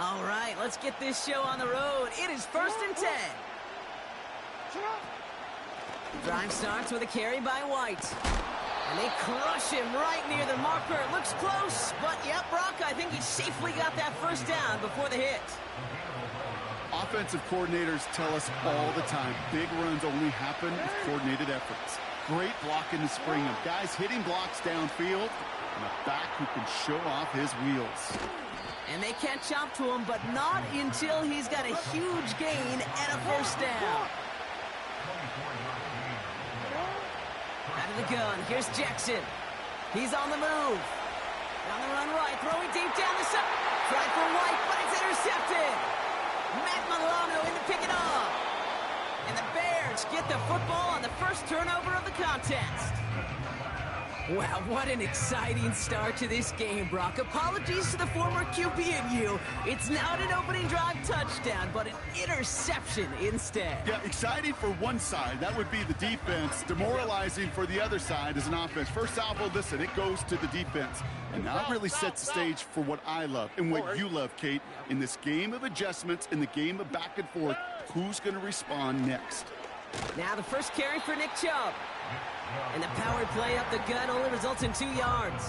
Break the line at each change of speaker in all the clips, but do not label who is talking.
All right, let's get this show on the road. It is 1st and 10. Drive starts with a carry by White. And they crush him right near the marker. It looks close, but yep, Brock, I think he safely got that first down before the hit.
Offensive coordinators tell us all the time, big runs only happen with coordinated efforts. Great block in the spring of guys hitting blocks downfield and a back who can show off his wheels.
And they catch up to him, but not until he's got a huge gain and a first down. Out of the gun, here's Jackson. He's on the move. On the run right, throwing deep down the side. Try for White, but it's intercepted. Matt Milano in to pick it up. And the Bears get the football on the first turnover of the contest. Wow, what an exciting start to this game, Brock. Apologies to the former QB and you. It's not an opening drive touchdown, but an interception instead.
Yeah, exciting for one side. That would be the defense. Demoralizing for the other side as an offense. First off, well, listen, it goes to the defense. And now it really sets the stage for what I love and what you love, Kate. In this game of adjustments, in the game of back and forth, who's going to respond next?
Now the first carry for Nick Chubb. And the power play up the gut only results in 2 yards.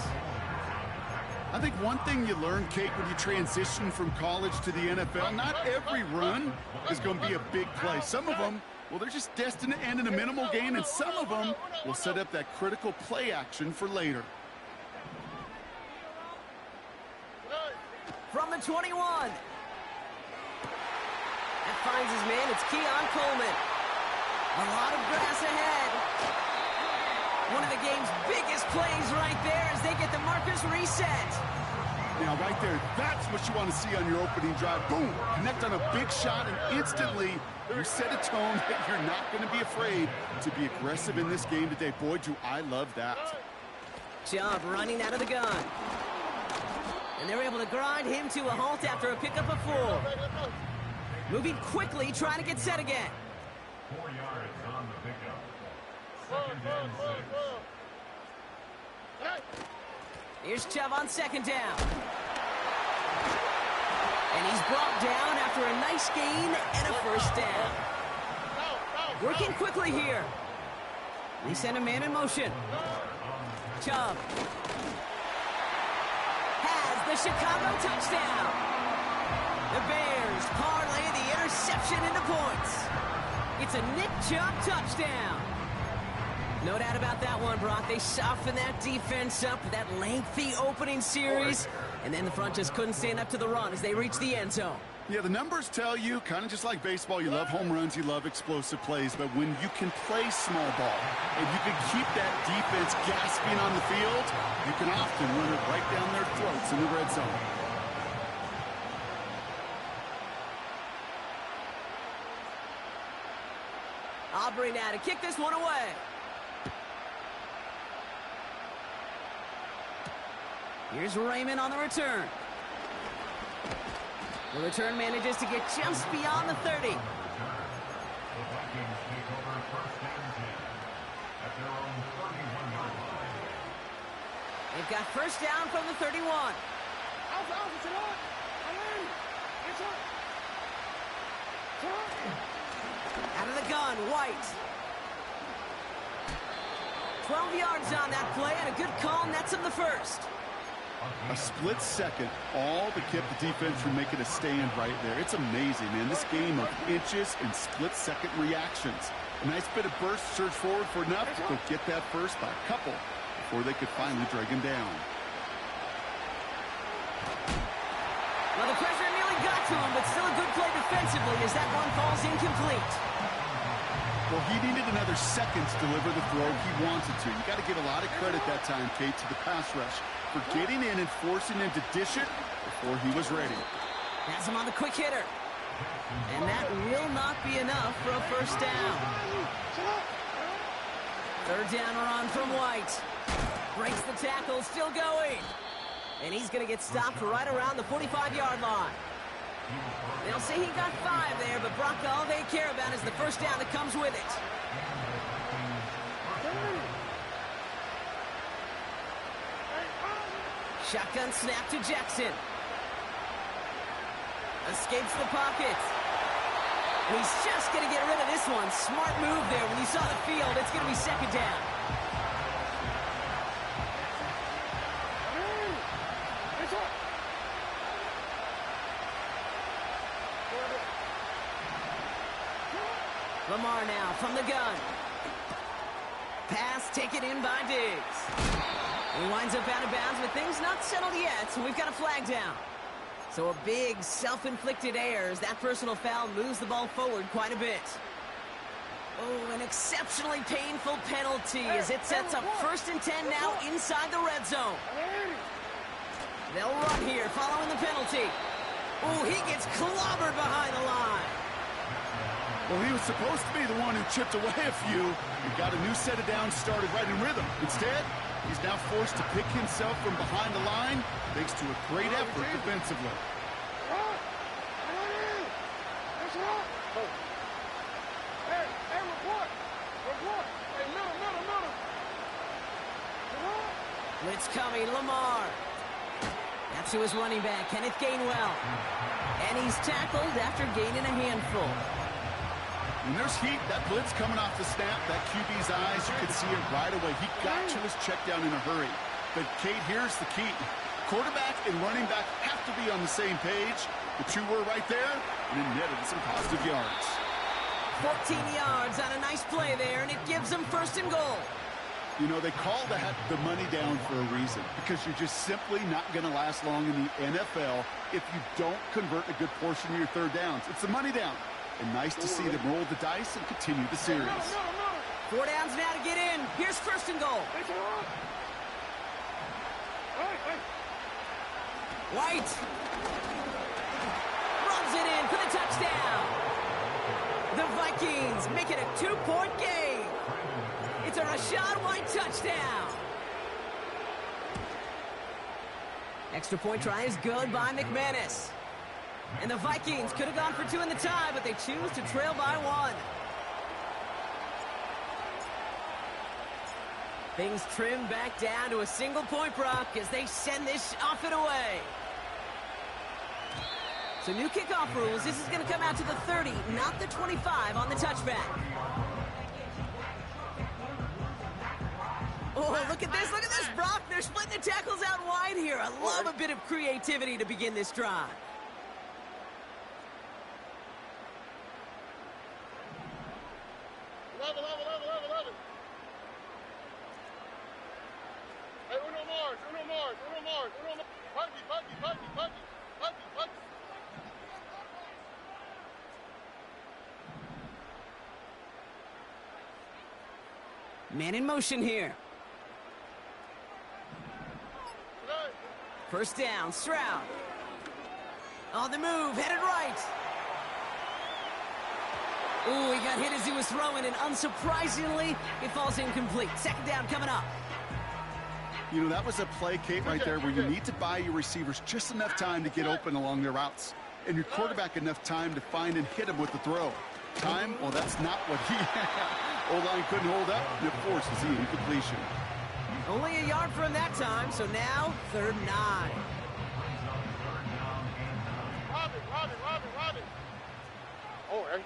I think one thing you learn, Kate, when you transition from college to the NFL, not every run is going to be a big play. Some of them, well, they're just destined to end in a minimal gain, and some of them will set up that critical play action for later.
From the 21. That finds his man. It's Keon Coleman. A lot of grass ahead. One of the game's biggest plays right there as they get the markers reset.
Now, right there, that's what you want to see on your opening drive. Boom! Connect on a big shot, and instantly you set a tone that you're not going to be afraid to be aggressive in this game today. Boy, do I love that.
Chubb running out of the gun. And they're able to grind him to a halt after a pickup of 4. Moving quickly, trying to get set again.
4 yards on the pickup. Second and 6.
Here's Chubb on second down. And he's brought down after a nice gain and a first down. Working quickly here. They send a man in motion. Chubb has the Chicago touchdown. The Bears parlay the interception into points. It's a Nick Chubb touchdown. No doubt about that one, Brock. They softened that defense up with that lengthy opening series, and then the front just couldn't stand up to the run as they reached the end zone.
Yeah, the numbers tell you, kind of just like baseball, you love home runs, you love explosive plays, but when you can play small ball and you can keep that defense gasping on the field, you can often run it right down their throats in the red zone.
Aubrey now to kick this one away. Here's Raymond on the return. The return manages to get just beyond the 30.
The Vikings take over 1st and 10 at their own 31-yard line.
They've got first down from the 31. Out of the gun, White. 12 yards on that play, and a good call nets him the first.
A split second, all to keep the defense from making a stand right there. It's amazing, man. This game of inches and split-second reactions. A nice bit of burst, surge forward for enough to go get that first by a couple before they could finally drag him down.
Well, the pressure nearly got to him, but still a good play defensively as that one falls incomplete.
Well, he needed another second to deliver the throw he wanted to. You got to give a lot of credit that time, Kate, to the pass rush for getting in and forcing him to dish it before he was ready.
Has him on the quick hitter. And that will not be enough for a first down. Third down run from White. Breaks the tackle, still going. And he's going to get stopped right around the 45-yard line. They'll say he got 5 there, but Brock, all they care about is the first down that comes with it. Shotgun snap to Jackson. Escapes the pocket. And he's just going to get rid of this one. Smart move there. When you saw the field, it's going to be second down. Lamar now from the gun. Pass taken in by Diggs. He winds up out of bounds, but things not settled yet, so we've got a flag down. So a big self-inflicted error as that personal foul moves the ball forward quite a bit. Oh, an exceptionally painful penalty as it sets up 1st and 10 now inside the red zone. They'll run here following the penalty. Oh, he gets clobbered behind the line.
Well, he was supposed to be the one who chipped away a few and got a new set of downs started right in rhythm. Instead, he's now forced to pick himself from behind the line thanks to a great effort defensively.
Blitz coming, Lamar. That's to his running back, Kenneth Gainwell. And he's tackled after gaining a handful.
When there's heat, that blitz coming off the snap, that QB's eyes, you could see it right away. He got to his check down in a hurry. But, Kate, here's the key. Quarterback and running back have to be on the same page. The two were right there, and it netted some positive yards.
14 yards on a nice play there, and it gives them 1st and goal.
You know, they call that the money down for a reason, because you're just simply not going to last long in the NFL if you don't convert a good portion of your 3rd downs. It's the money down. And nice to see them roll the dice and continue the series.
4 downs now to get in. Here's 1st and goal. White rubs it in for the touchdown. The Vikings make it a 2-point game. It's a Rachaad White touchdown. Extra point try is good by McManus. And the Vikings could have gone for 2 in the tie, but they choose to trail by 1. Things trim back down to a single-point Brock as they send this off and away. So new kickoff rules. This is going to come out to the 30, not the 25 on the touchback. Oh, look at this, Brock. They're splitting the tackles out wide here. I love a bit of creativity to begin this drive. Man in motion here. 1st down, Stroud. On the move, headed right. Ooh, he got hit as he was throwing, and unsurprisingly, it falls incomplete. 2nd down coming up.
You know, that was a play, Kate, right there, where you need to buy your receivers just enough time to get open along their routes, and your quarterback enough time to find and hit him with the throw. Time, well, that's not what he had. O-line couldn't hold up, and it forces the incompletion.
Only a yard from that time, so now 3rd and 9.
Robin. Oh, hey.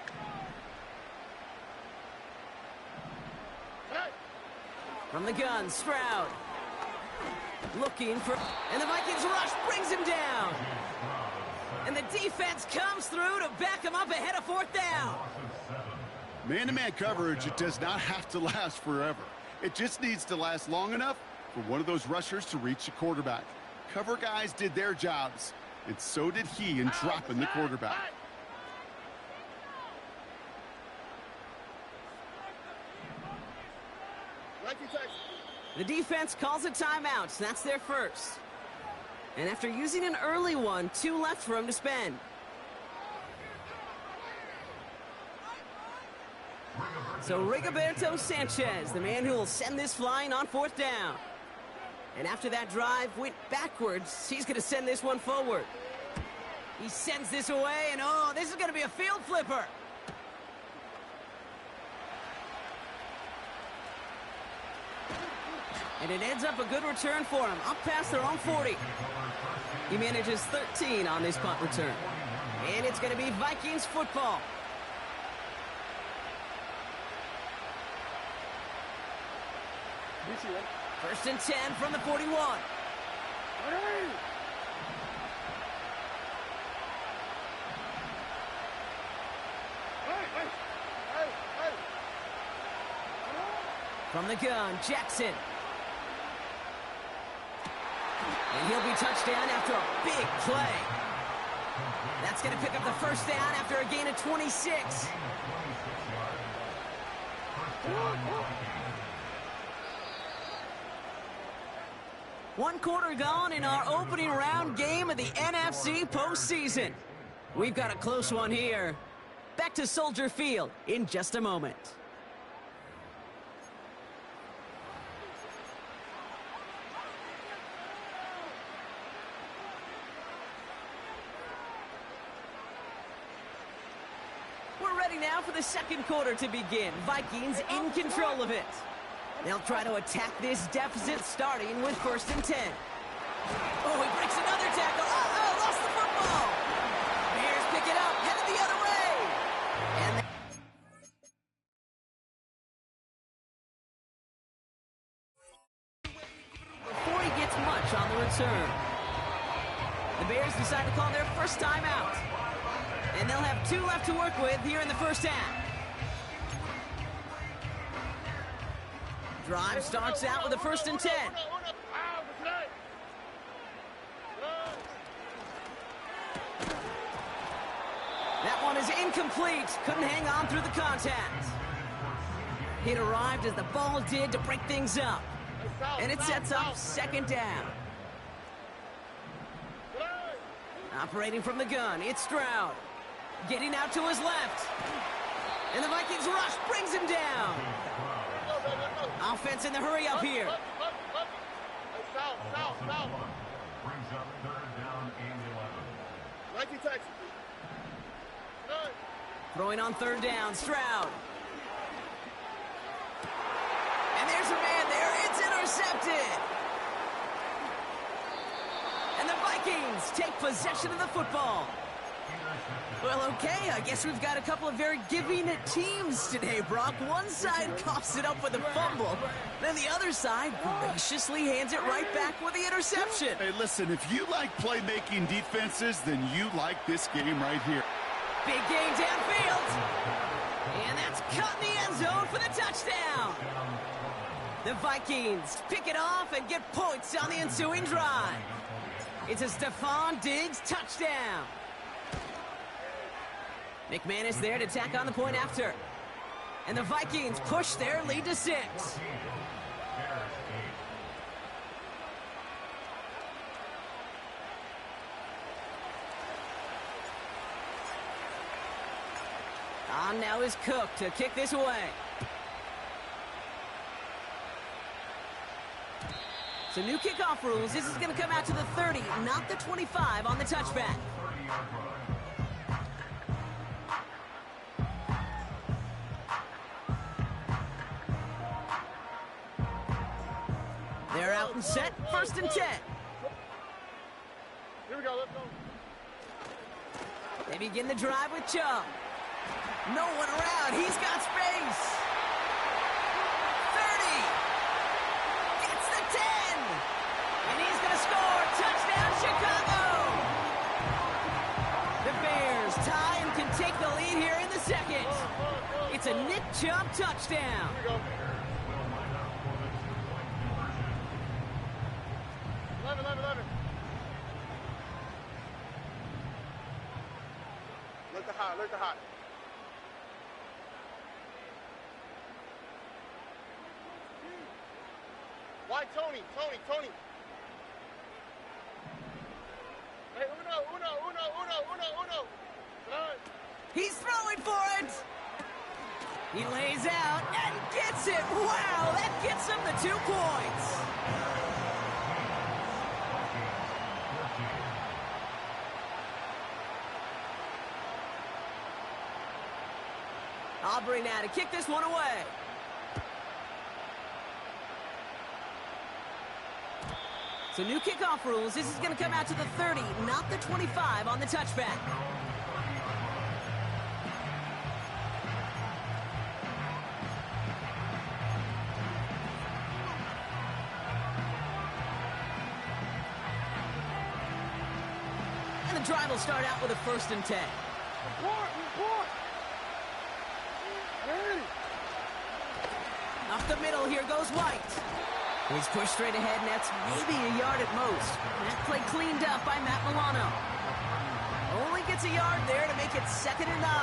From the gun, Stroud. Looking for... And the Vikings rush brings him down. And the defense comes through to back him up ahead of 4th down.
Man-to-man coverage, it does not have to last forever. It just needs to last long enough for one of those rushers to reach the quarterback. Cover guys did their jobs, and so did he in dropping the quarterback.
The defense calls a timeout. That's their 1st. And after using an early one, 2 left for him to spend. So Rigoberto Sanchez, the man who will send this flying on 4th down. And after that drive went backwards, he's going to send this one forward. He sends this away, and oh, this is going to be a field flipper. And it ends up a good return for him, up past their own 40. He manages 13 on this punt return. And it's going to be Vikings football. First and 10 from the 41. From the gun, Jackson. And he'll be touchdown after a big play. That's going to pick up the first down after a gain of 26. One quarter gone in our opening round game of the NFC postseason. We've got a close one here. Back to Soldier Field in just a moment. We're ready now for the second quarter to begin. Vikings in control of it. They'll try to attack this deficit starting with first and 10. Oh, he breaks another tackle. Uh-oh, lost the football. Bears pick it up, headed the other way. And before he gets much on the return, the Bears decide to call their first time out. And they'll have 2 left to work with here in the first half. Drive starts out with a first and 10. That one is incomplete. Couldn't hang on through the contact. It arrived as the ball did to break things up. And it sets up second down. Operating from the gun, it's Stroud. Getting out to his left. And the Vikings rush brings him down. Offense in the hurry up here.
Brings up third down and 11.
Throwing on third down, Stroud. And there's a man there. It's intercepted. And the Vikings take possession of the football. Well, okay, I guess we've got a couple of very giving teams today, Brock. One side coughs it up with a fumble, then the other side graciously hands it right back with the interception.
Hey, listen, if you like playmaking defenses, then you like this game right here.
Big game downfield. And that's cut in the end zone for the touchdown. The Vikings pick it off and get points on the ensuing drive. It's a Stephon Diggs touchdown. McManus there to tack on the point after. And the Vikings push their lead to 6. On now is Cook to kick this away. So new kickoff rules. This is going to come out to the 30, not the 25 on the touchback. They're out and set, first and 10.
Here we go, let's go.
They begin the drive with Chubb. No one around, he's got space. 30. Gets the 10. And he's going to score. Touchdown, Chicago. The Bears tie and can take the lead here in the second. It's a Nick Chubb touchdown.
Here we go. 11. Look the hot. Why Tony? Hey, uno.
He's throwing for it. He lays out and gets it. Wow, that gets him the 2 points. Aubrey now to kick this one away. So new kickoff rules. This is going to come out to the 30, not the 25 on the touchback. And the drive will start out with a 1st and 10. Up the middle, here goes White. He's pushed straight ahead, and that's maybe a yard at most. That play cleaned up by Matt Milano. Only gets a yard there to make it 2nd and 9.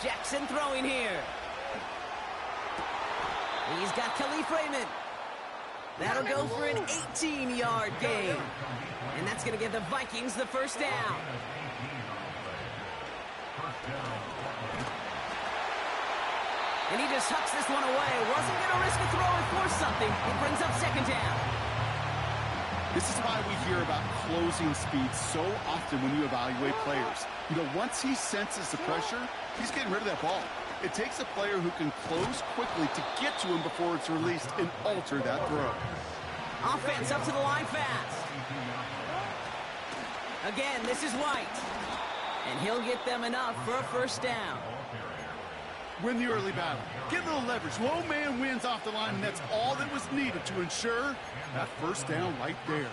Jackson throwing here. He's got Khalif Raymond. That'll go for an 18-yard gain. And that's going to give the Vikings the 1st down. And he just hucks this one away. Wasn't going to risk a throw and force something. It brings up 2nd down.
This is why we hear about closing speed so often when you evaluate players. You know, once he senses the pressure, he's getting rid of that ball. It takes a player who can close quickly to get to him before it's released and alter that throw.
Offense up to the line fast. Again, this is White. And he'll get them enough for a 1st down.
Win the early battle. Get a little leverage. Low man wins off the line, and that's all that was needed to ensure that 1st down right there.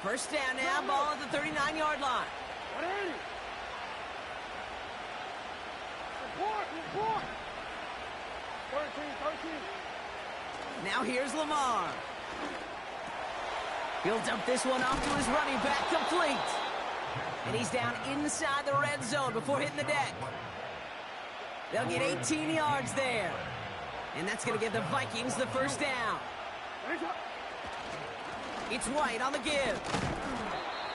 First down now, ball at the 39-yard line. Now here's Lamar. He'll dump this one off to his running back, complete. And he's down inside the red zone before hitting the deck. They'll get 18 yards there. And that's going to give the Vikings the 1st down. It's White on the give.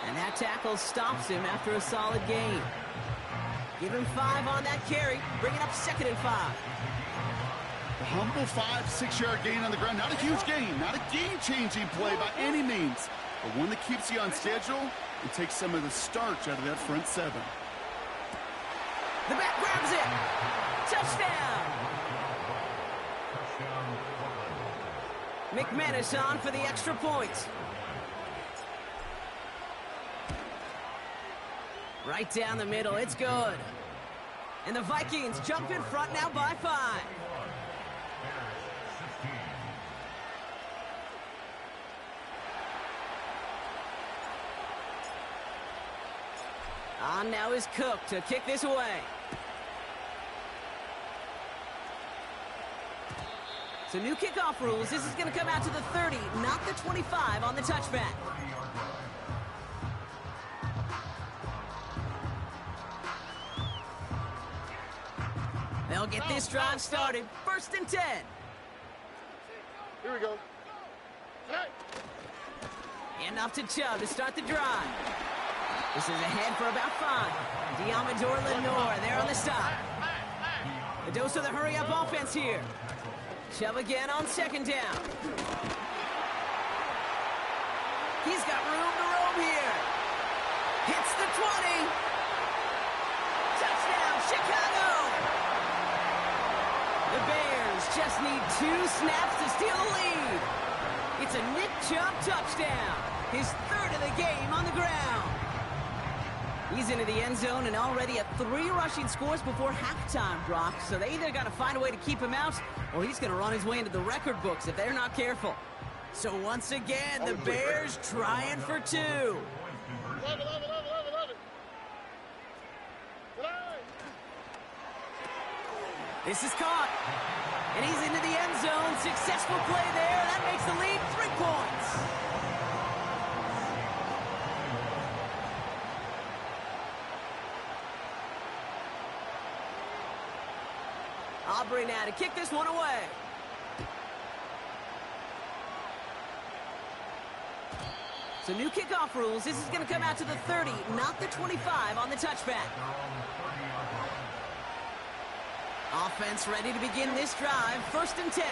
And that tackle stops him after a solid gain. Give him 5 on that carry, bring it up 2nd and 5.
A humble 5-6-yard gain on the ground. Not a huge gain, not a game-changing play by any means, but one that keeps you on schedule and takes some of the starch out of that front 7.
The back grabs it. Touchdown. McManus on for the extra point. Right down the middle, it's good. And the Vikings jump in front now by 5. On now is Cook to kick this away. So new kickoff rules. This is going to come out to the 30, not the 25 on the touchback. They'll get this drive started. 1st and 10.
Here we go.
Enough to Chubb to start the drive. This is ahead for about 5. Diamador Lenore there on the stop. A dose of the hurry-up offense here. Chubb again on 2nd down. He's got room to roam here. Hits the 20. Touchdown, Chicago! The Bears just need 2 snaps to steal the lead. It's a Nick Chubb touchdown. His 3rd of the game on the ground. He's into the end zone and already at 3 rushing scores before halftime, Brock. So they either got to find a way to keep him out, or he's going to run his way into the record books if they're not careful. So once again, the Bears trying for 2.
Love it.
This is caught. And he's into the end zone. Successful play there. That makes the lead 3 points. Aubrey now to kick this one away. So new kickoff rules. This is going to come out to the 30, not the 25 on the touchback. Offense ready to begin this drive. 1st and 10.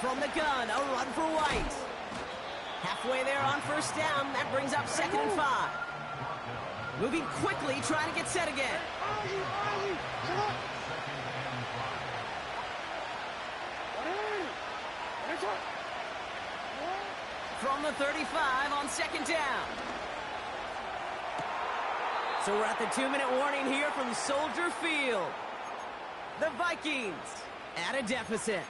From the gun, a run for White. Halfway there on first down. That brings up 2nd and 5. Moving quickly, trying to get set again. From the 35 on 2nd down. So we're at the 2-minute warning here from Soldier Field. The Vikings at a deficit.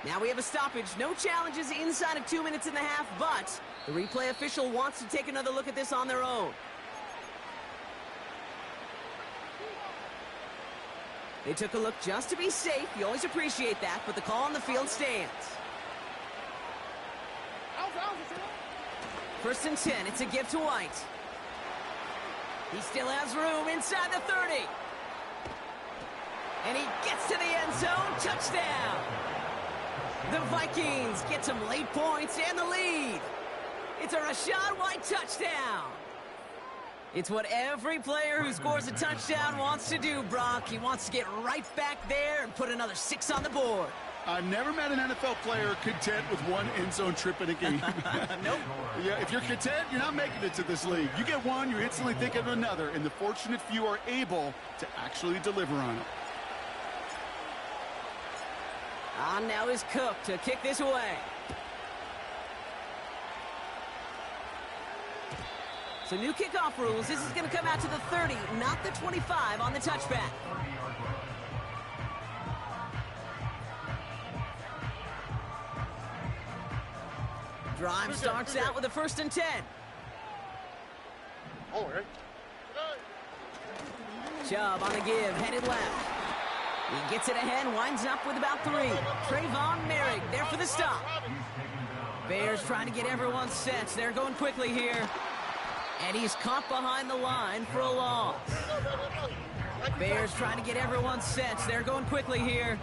Now we have a stoppage. No challenges inside of 2 minutes and a half, but the replay official wants to take another look at this on their own. They took a look just to be safe. You always appreciate that, but the call on the field stands. 1st and 10. It's a give to White. He still has room inside the 30. And he gets to the end zone. Touchdown. The Vikings get some late points and the lead. It's a Rachaad White touchdown. It's what every player who scores a touchdown wants to do, Brock. He wants to get right back there and put another 6 on the board.
I've never met an NFL player content with one end zone trip in a game.
Nope.
Yeah, if you're content, you're not making it to this league. You get one, you're instantly thinking of another, and the fortunate few are able to actually deliver on it.
On now is Cook to kick this away. So new kickoff rules. This is going to come out to the 30, not the 25 on the touchback. Drive starts out with a 1st and 10.
All right.
Chubb on the give, headed left. He gets it ahead, winds up with about 3. Trayvon Merrick there for the stop. Bears trying to get everyone set. They're going quickly here. And he's caught behind the line for a loss. Bears trying to get everyone set. They're going quickly here.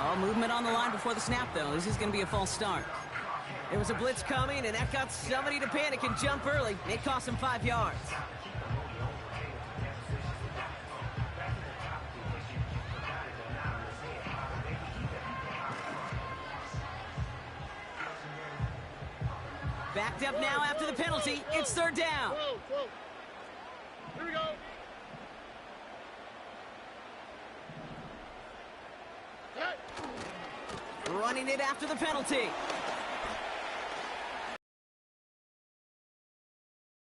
Oh, movement on the line before the snap, though. This is going to be a false start. There was a blitz coming, and that got somebody to panic and jump early. It cost him 5 yards. Backed up now after the penalty. It's 3rd down.
Here we go.
Running it after the penalty.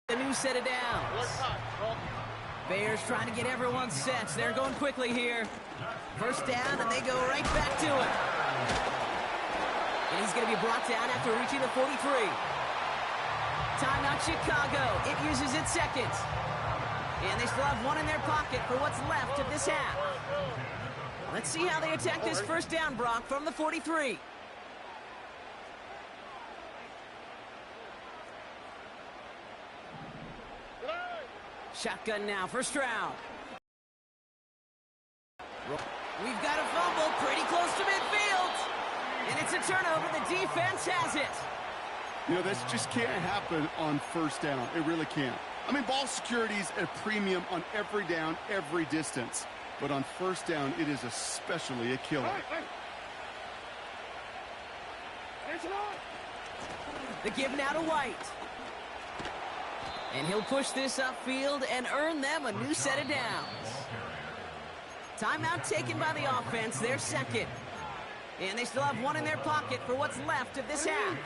A new set of downs. Bears trying to get everyone set. They're going quickly here. 1st down, and they go right back to it. And he's going to be brought down after reaching the 43. Timeout Chicago. It uses its 2nd. And they still have 1 in their pocket for what's left of this half. Let's see how they attack this 1st down, Brock, from the 43. Shotgun now, 1st round. We've got a fumble pretty close to midfield. And it's a turnover. The defense has it.
You know, this just can't happen on 1st down. It really can't. I mean, ball security is at a premium on every down, every distance. But on 1st down, it is especially a killer.
The give now to White. And he'll push this upfield and earn them a new set of downs. Timeout taken by the offense, their 2nd. And they still have 1 in their pocket for what's left of this half.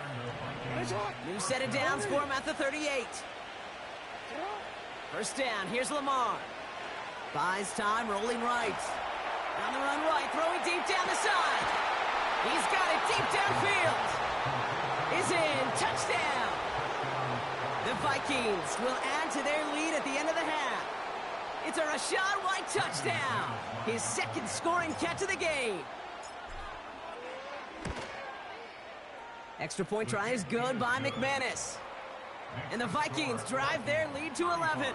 New set of downs for him at the 38. 1st down, here's Lamar. Buys time, rolling right. On the run right, throwing deep down the side. He's got it deep downfield. Is in, touchdown. The Vikings will add to their lead at the end of the half. It's a Rachaad White touchdown. His 2nd scoring catch of the game. Extra point try is good by McManus. And the Vikings drive their lead to 11.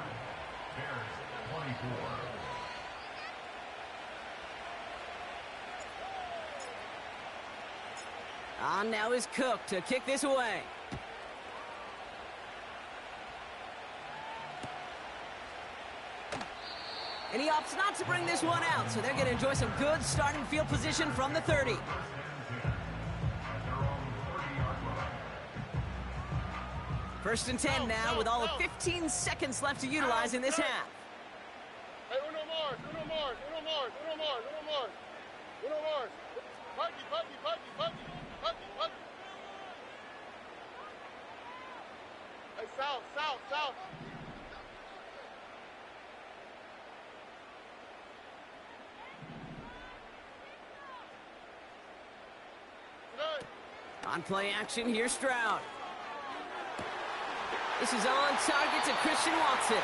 On now is Cook to kick this away. And he opts not to bring this one out, so they're going to enjoy some good starting field position from the 30. First and 10 now, with all of 15 seconds left to utilize in this half.
Hey, uno more. Puggy. Hey, south.
On play action, here's Stroud. This is on target to Christian Watson.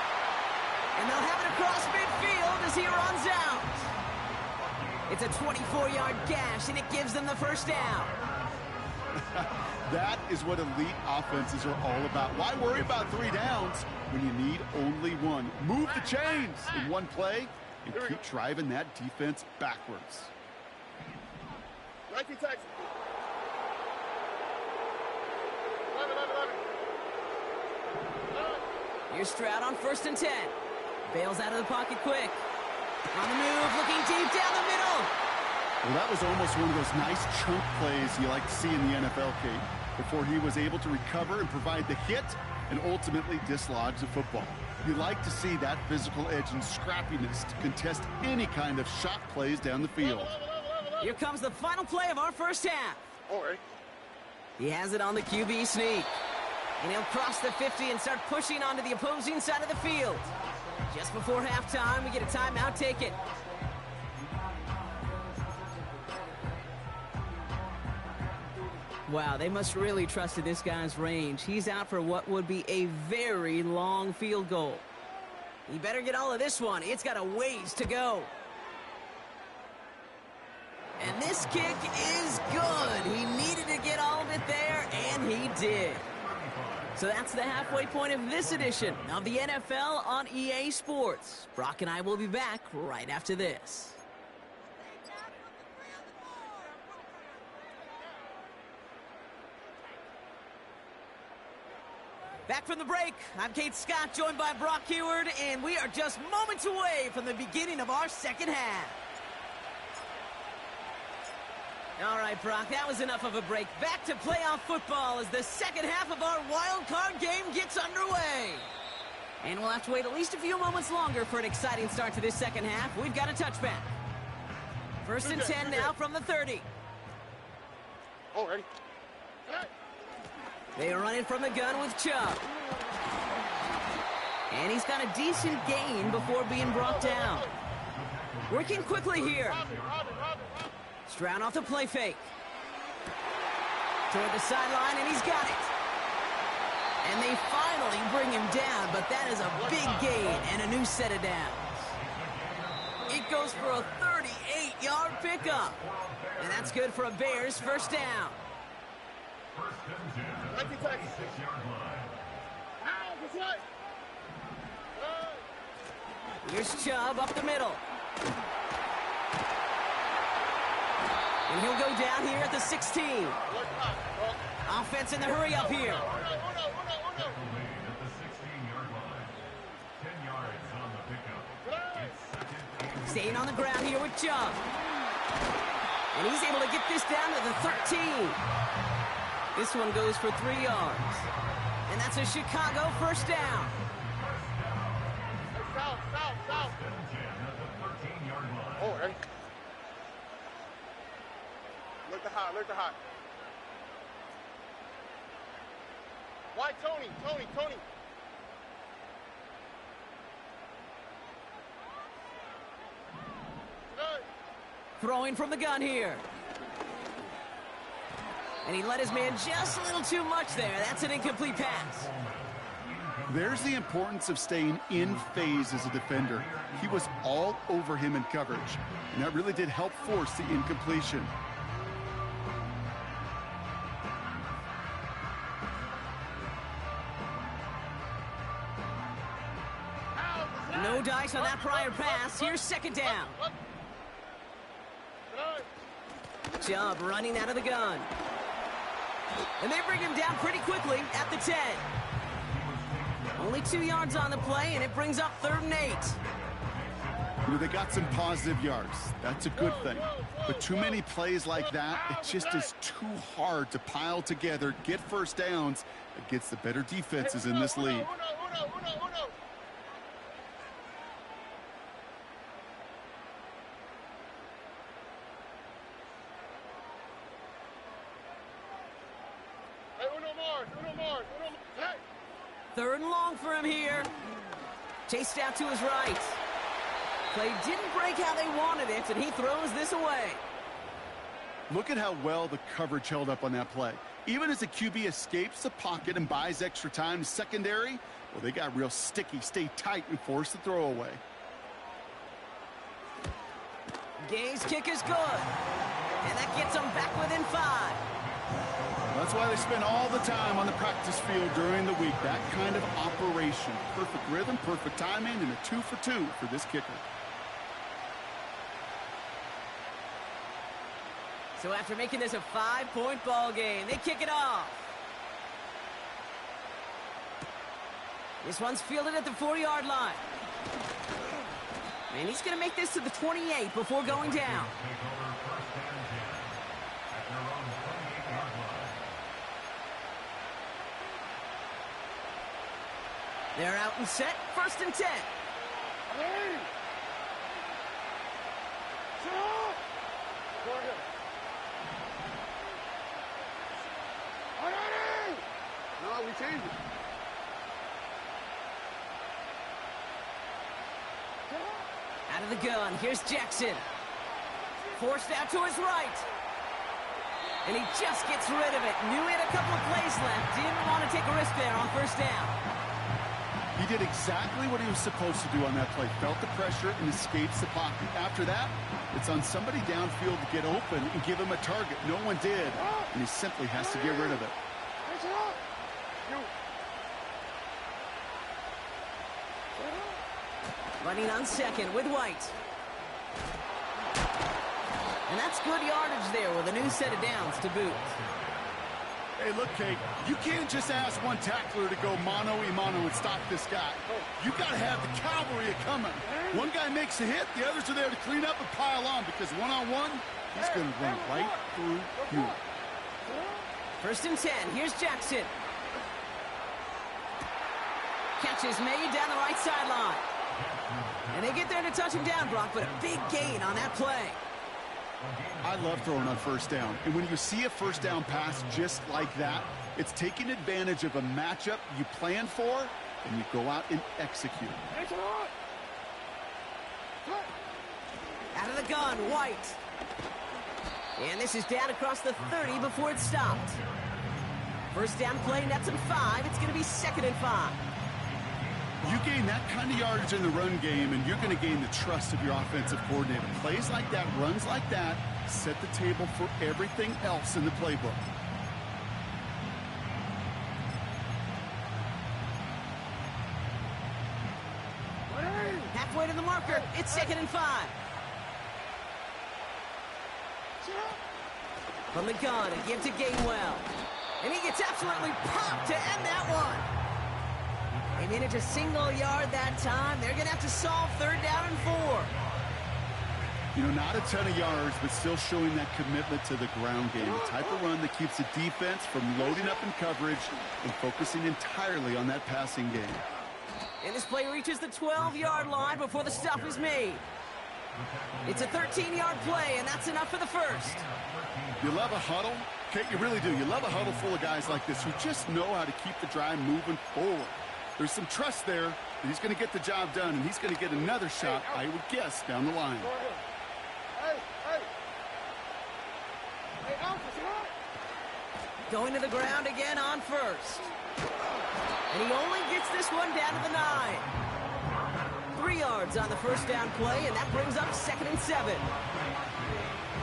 And they'll have it across midfield as he runs out. It's a 24-yard gash, and it gives them the first down.
That is what elite offenses are all about. Why worry about 3 downs when you need only one? Move the chains in one play and keep driving that defense backwards.
19 Texas. 11.
Here's Stroud on first and 10. Bails out of the pocket quick. On the move, looking deep down the middle.
Well, that was almost one of those nice chunk plays you like to see in the NFL, Kate, before he was able to recover and provide the hit and ultimately dislodge the football. You like to see that physical edge and scrappiness to contest any kind of shot plays down the field.
Here comes the final play of our first half.
All right.
He has it on the QB sneak. And he'll cross the 50 and start pushing onto the opposing side of the field. Just before halftime, we get a timeout taken. Wow, they must really trust in this guy's range. He's out for what would be a very long field goal. He better get all of this one. It's got a ways to go. And this kick is good. He needed to get all of it there, and he did. So that's the halfway point of this edition of the NFL on EA Sports. Brock and I will be back right after this. Back from the break, I'm Kate Scott, joined by Brock Heward, and we are just moments away from the beginning of our second half. All right, Brock, that was enough of a break. Back to playoff football as the second half of our wild card game gets underway. And we'll have to wait at least a few moments longer for an exciting start to this second half. We've got a touchback. First and 10 now from the 30.
All right.
They are running from the gun with Chubb. And he's got a decent gain before being brought down. Working quickly here. Stroud off the play fake. Toward the sideline, and he's got it. And they finally bring him down, but that is a big gain and a new set of downs. It goes for a 38-yard pickup. And that's good for a Bears first down. Here's Chubb up the middle. And he'll go down here at the 16. Offense in the hurry up here. Staying on the ground here with Chubb. And he's able to get this down to the 13. This one goes for 3 yards. And that's a Chicago first down.
South. Oh, hey. Look the high. Why, Tony?
Throwing from the gun here. And he let his man just a little too much there. That's an incomplete pass.
There's the importance of staying in phase as a defender. He was all over him in coverage, and that really did help force the incompletion.
No dice on that prior pass. Here's second down. Chubb running out of the gun. And they bring him down pretty quickly at the 10. Only 2 yards on the play, and it brings up 3rd and 8.
You know, they got some positive yards. That's a good thing. But too many plays like that, it just is too hard to pile together, get first downs against the better defenses in this league.
Third and long for him here. Chased out to his right. Play didn't break how they wanted it, and he throws this away.
Look at how well the coverage held up on that play. Even as the QB escapes the pocket and buys extra time to secondary, well, they got real sticky, stay tight, and force the throw away.
Gay's kick is good. And that gets them back within 5.
That's why they spend all the time on the practice field during the week. That kind of operation. Perfect rhythm, perfect timing, and a 2 for 2 for this kicker.
So after making this a 5-point ball game, they kick it off. This one's fielded at the 4-yard line. And he's going to make this to the 28 before going down. They're out and set, 1st and 10.
No, we changed it.
Out of the gun, here's Jackson. Forced out to his right. And he just gets rid of it. Knew he had a couple of plays left. Didn't want to take a risk there on 1st down.
He did exactly what he was supposed to do on that play. Felt the pressure and escapes the pocket. After that, it's on somebody downfield to get open and give him a target. No one did, and he simply has to get rid of it.
Running on 2nd with White. And that's good yardage there with a new set of downs to boot.
Hey, look, Kate, you can't just ask one tackler to go mano-a-mano and stop this guy. You got to have the cavalry coming. One guy makes a hit, the others are there to clean up and pile on, because one-on-one, he's going to run right through you.
1st and 10, here's Jackson. Catch is made down the right sideline. And they get there to touch him down, Brock, but a big gain on that play.
I love throwing on 1st down. And when you see a 1st down pass just like that, it's taking advantage of a matchup you plan for, and you go out and execute.
Out of the gun, White. And this is down across the 30 before it stopped. 1st down play, nets him 5. It's going to be 2nd and 5.
You gain that kind of yardage in the run game, and you're going to gain the trust of your offensive coordinator. Plays like that, runs like that, set the table for everything else in the playbook.
Halfway to the marker, it's 2nd and 5. From the gun, a give to Gainwell. And he gets absolutely popped to end that one. They made it a single yard that time. They're going to have to solve 3rd down and 4.
You know, not a ton of yards, but still showing that commitment to the ground game. The type of run that keeps the defense from loading up in coverage and focusing entirely on that passing game.
And this play reaches the 12-yard line before the stop is made. It's a 13-yard play, and that's enough for the 1st.
You love a huddle? Kate, you really do. You love a huddle full of guys like this who just know how to keep the drive moving forward. There's some trust there that he's going to get the job done, and he's going to get another shot, I would guess, down the line.
Going to the ground again on 1st. And he only gets this one down to the 9. 3 yards on the 1st down play, and that brings up 2nd and 7.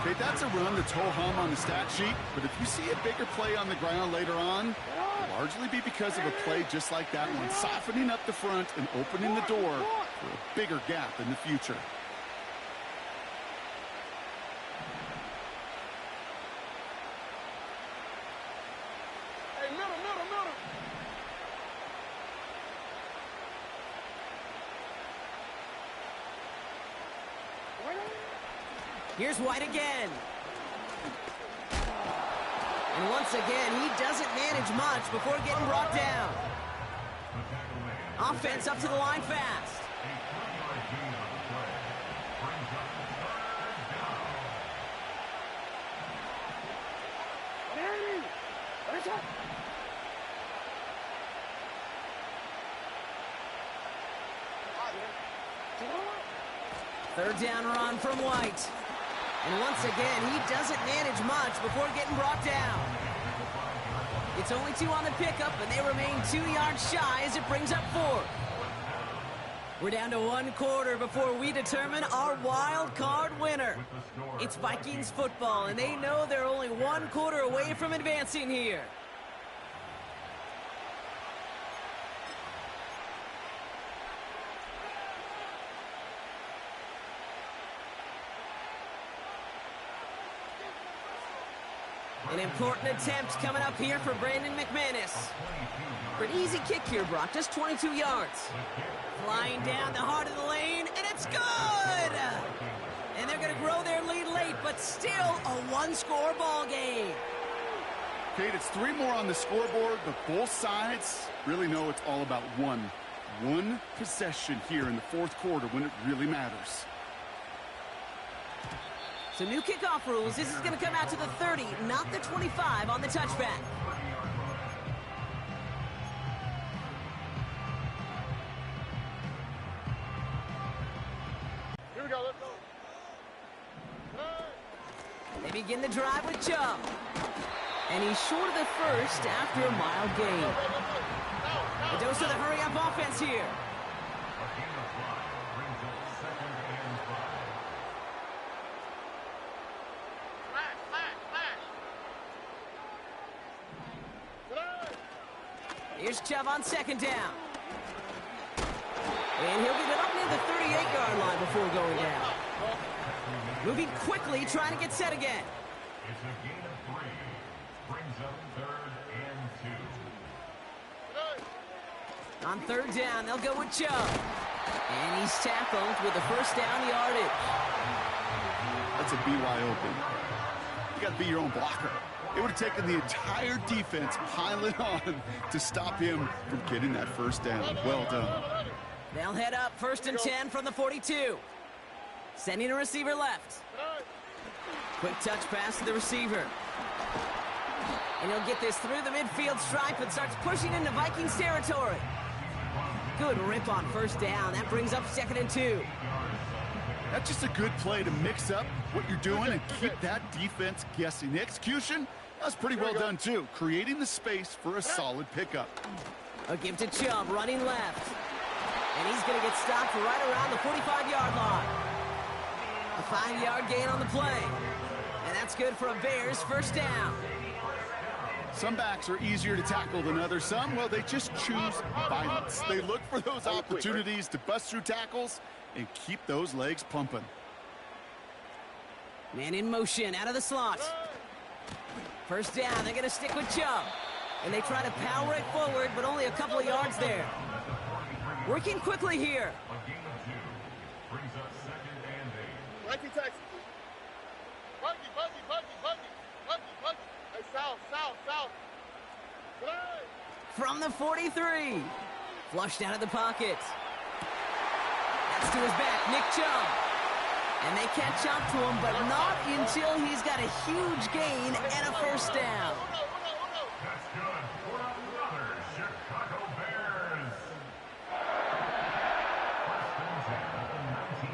Okay, that's a run that's ho-hum on the stat sheet, but if you see a bigger play on the ground later on, it'll largely be because of a play just like that one, softening up the front and opening the door for a bigger gap in the future.
Here's White again. And once again, he doesn't manage much before getting brought down. Offense up to the line fast. Third down run from White. And once again, he doesn't manage much before getting brought down. It's only 2 on the pickup, and they remain 2 yards shy as it brings up 4. We're down to 1 quarter before we determine our wild card winner. It's Vikings football, and they know they're only 1 quarter away from advancing here. An important attempt coming up here for Brandon McManus. Pretty easy kick here, Brock, just 22 yards. Flying down the heart of the lane, and it's good! And they're going to grow their lead late, but still a 1-score ball game.
Kate, it's 3 more on the scoreboard, but both sides really know it's all about one possession here in the 4th quarter when it really matters.
So new kickoff rules. This is going to come out to the 30, not the 25 on the touchback.
Here we go, let's go.
They begin the drive with Chubb. And he's short of the first after a mild gain. A dose of the hurry-up offense here. Here's Chubb on 2nd down. And he'll get it up near the 38-yard line before going down. Moving quickly, trying to get set again.
It's a gain of 3. Brings up 3rd and 2.
On 3rd down, they'll go with Chubb. And he's tackled with the first down yardage.
That's a BY open. You got to be your own blocker. It would have taken the entire defense piling on to stop him from getting that first down. Well done.
They'll head up 1st and 10 from the 42. Sending a receiver left. Quick touch pass to the receiver. And he'll get this through the midfield stripe and starts pushing into Vikings territory. Good rip on 1st down. That brings up 2nd and 2.
That's just a good play to mix up what you're doing and keep that defense guessing. The execution, that was pretty well done too, creating the space for a solid pickup.
A give to Chubb, running left. And he's going to get stopped right around the 45-yard line. A 5-yard gain on the play. And that's good for a Bears 1st down.
Some backs are easier to tackle than others. Some, well, they just choose violence. They look for those opportunities to bust through tackles and keep those legs pumping.
Man in motion, out of the slot. 1st down, they're going to stick with Chubb. And they try to power it forward, but only a couple of yards there. Working quickly here.
A gain of 2. Brings up 2nd and 8.
Mikey Tyson. Buggy. Hey, south.
From the 43. Flushed out of the pocket. That's to his back, Nick Chubb. And they catch up to him, but not until he's got a huge gain and a 1st down.
That's good for another Chicago Bears.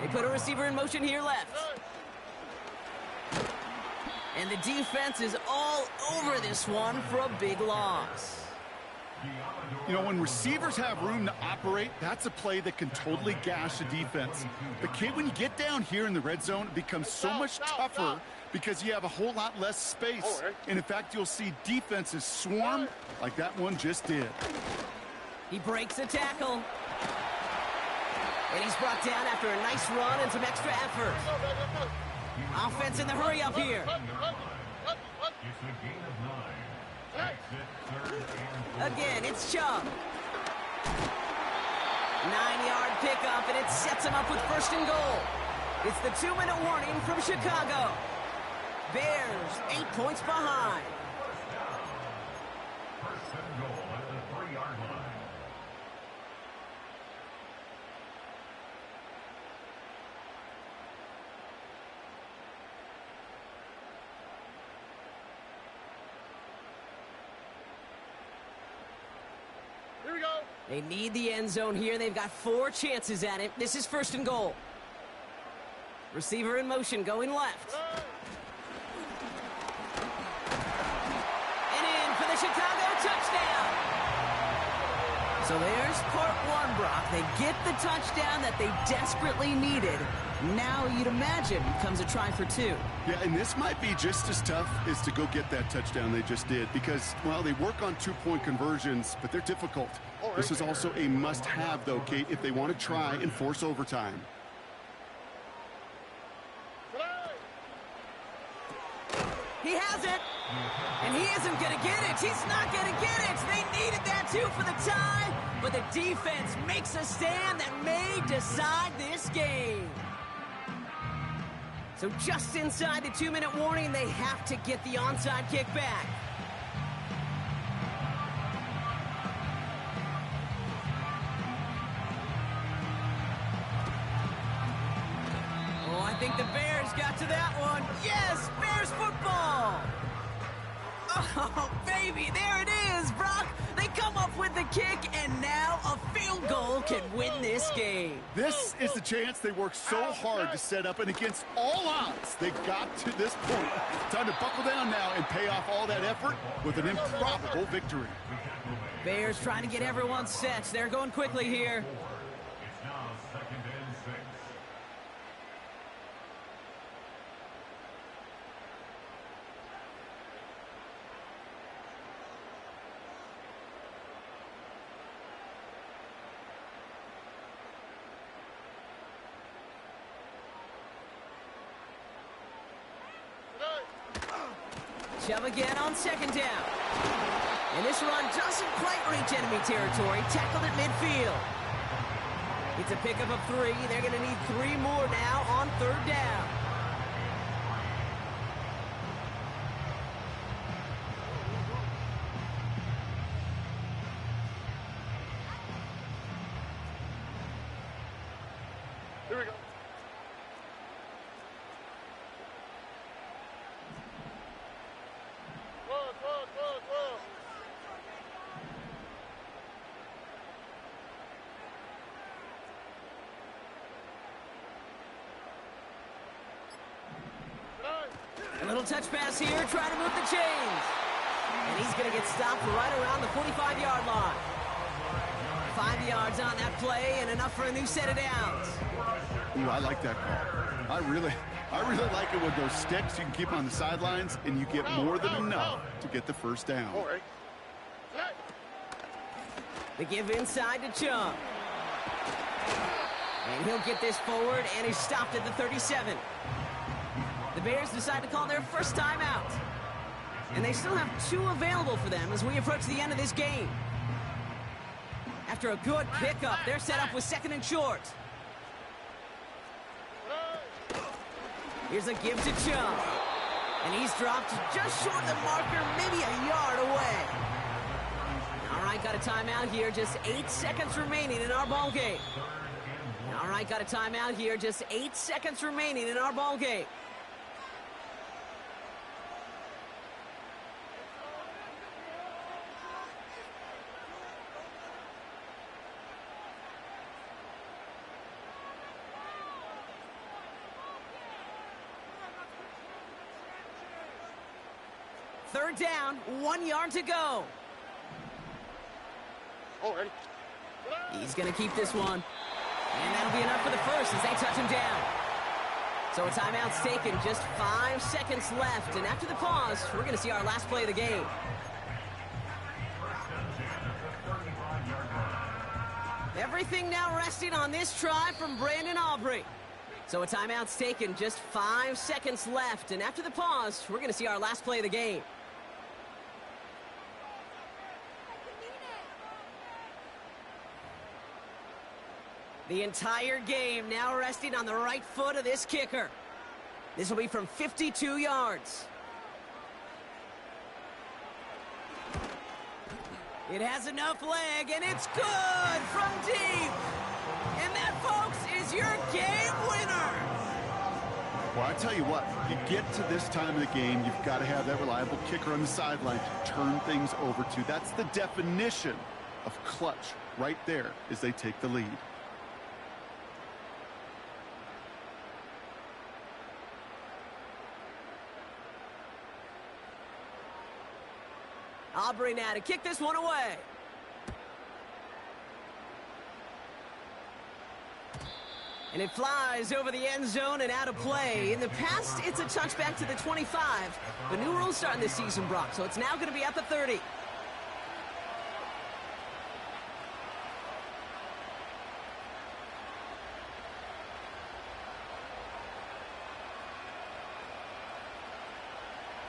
They put a receiver in motion here left. And the defense is all over this one for a big loss.
You know, when receivers have room to operate, that's a play that can totally gash a defense. But, Kate, when you get down here in the red zone, it becomes so much tougher because you have a whole lot less space. And, in fact, you'll see defenses swarm like that one just did.
He breaks a tackle. And he's brought down after a nice run and some extra effort. Offense in the hurry up here.
It's a gain of 9. Exit 3rd and 4.
Again, it's Chubb. 9-yard pickup, and it sets him up with 1st and goal. It's the 2-minute warning from Chicago. Bears 8 points behind.
First and goal at the 3-yard line.
Here we go.
They need the end zone here. They've got 4 chances at it. This is first and goal. Receiver in motion, going left. And in for the Chicago touchdown. So there's part one, Brock. They get the touchdown that they desperately needed. Now you'd imagine comes a try for 2.
Yeah, and this might be just as tough as to go get that touchdown they just did because, well, they work on 2-point conversions, but they're difficult. This is also a must-have, though, Kate, if they want to try and force overtime.
He has it, and he isn't going to get it. He's not going to get it. They needed that, too, for the tie, but the defense makes a stand that may decide this game. So just inside the 2-minute warning, they have to get the onside kick back. Oh, I think the Bears got to that one. Yes, Bears football. Oh, baby, there it is, Brock. They come up with the kick, and now a field goal can win this game.
This is the chance they worked so hard to set up, and against all odds, they got to this point. Time to buckle down now and pay off all that effort with an improbable victory.
Bears trying to get everyone set. They're going quickly here.
It's now 2nd and 6.
Shove again on 2nd down. And this run doesn't quite reach enemy territory. Tackled at midfield. It's a pickup of 3. They're going to need 3 more now on 3rd down.
Here we go. Whoa.
A little touch pass here, trying to move the chains. And he's going to get stopped right around the 45-yard line. 5 yards on that play and enough for a new set of downs.
Ooh, I like that call. I really like it with those sticks you can keep on the sidelines, and you get more than enough to get the first down.
All right.
They give inside to Chung. And he'll get this forward, and he's stopped at the 37. The Bears decide to call their first timeout. And they still have 2 available for them as we approach the end of this game. After a good pickup, they're set up with 2nd and short. Here's a give to Chung. And he's dropped just short of the marker, maybe a yard away. All right, got a timeout here. Just 8 seconds remaining in our ball game. All right, got a timeout here. Just 8 seconds remaining in our ball game. Third down, 1 yard to go.
All right.
He's going to keep this one. And that'll be enough for the first as they touch him down. So a timeout's taken, just 5 seconds left. And after the pause, we're going to see our last play of the game. Everything now resting on this try from Brandon Aubrey. So a timeout's taken, just 5 seconds left. And after the pause, we're going to see our last play of the game. The entire game now resting on the right foot of this kicker. This will be from 52 yards. It has enough leg, and it's good from deep. And that, folks, is your game winner.
Well, I tell you what, you get to this time of the game, you've got to have that reliable kicker on the sideline to turn things over to. That's the definition of clutch right there as they take the lead.
Aubrey now to kick this one away. And it flies over the end zone and out of play. In the past, it's a touchback to the 25. But new rules starting this season, Brock, so it's now going to be at the 30.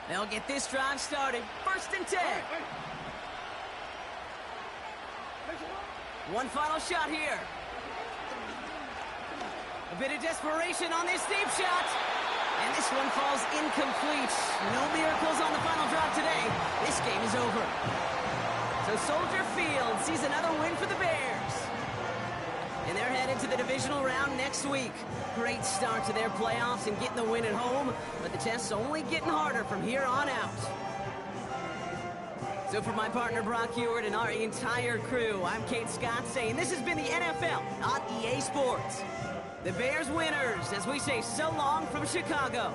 They'll get this drive started. 1st and 10. One final shot here. A bit of desperation on this deep shot. And this one falls incomplete. No miracles on the final drive today. This game is over. So Soldier Field sees another win for the Bears. And they're headed to the divisional round next week. Great start to their playoffs and getting the win at home, but the test's only getting harder from here on out. So for my partner Brock Hewitt and our entire crew, I'm Kate Scott saying this has been the NFL on EA Sports. The Bears winners as we say so long from Chicago.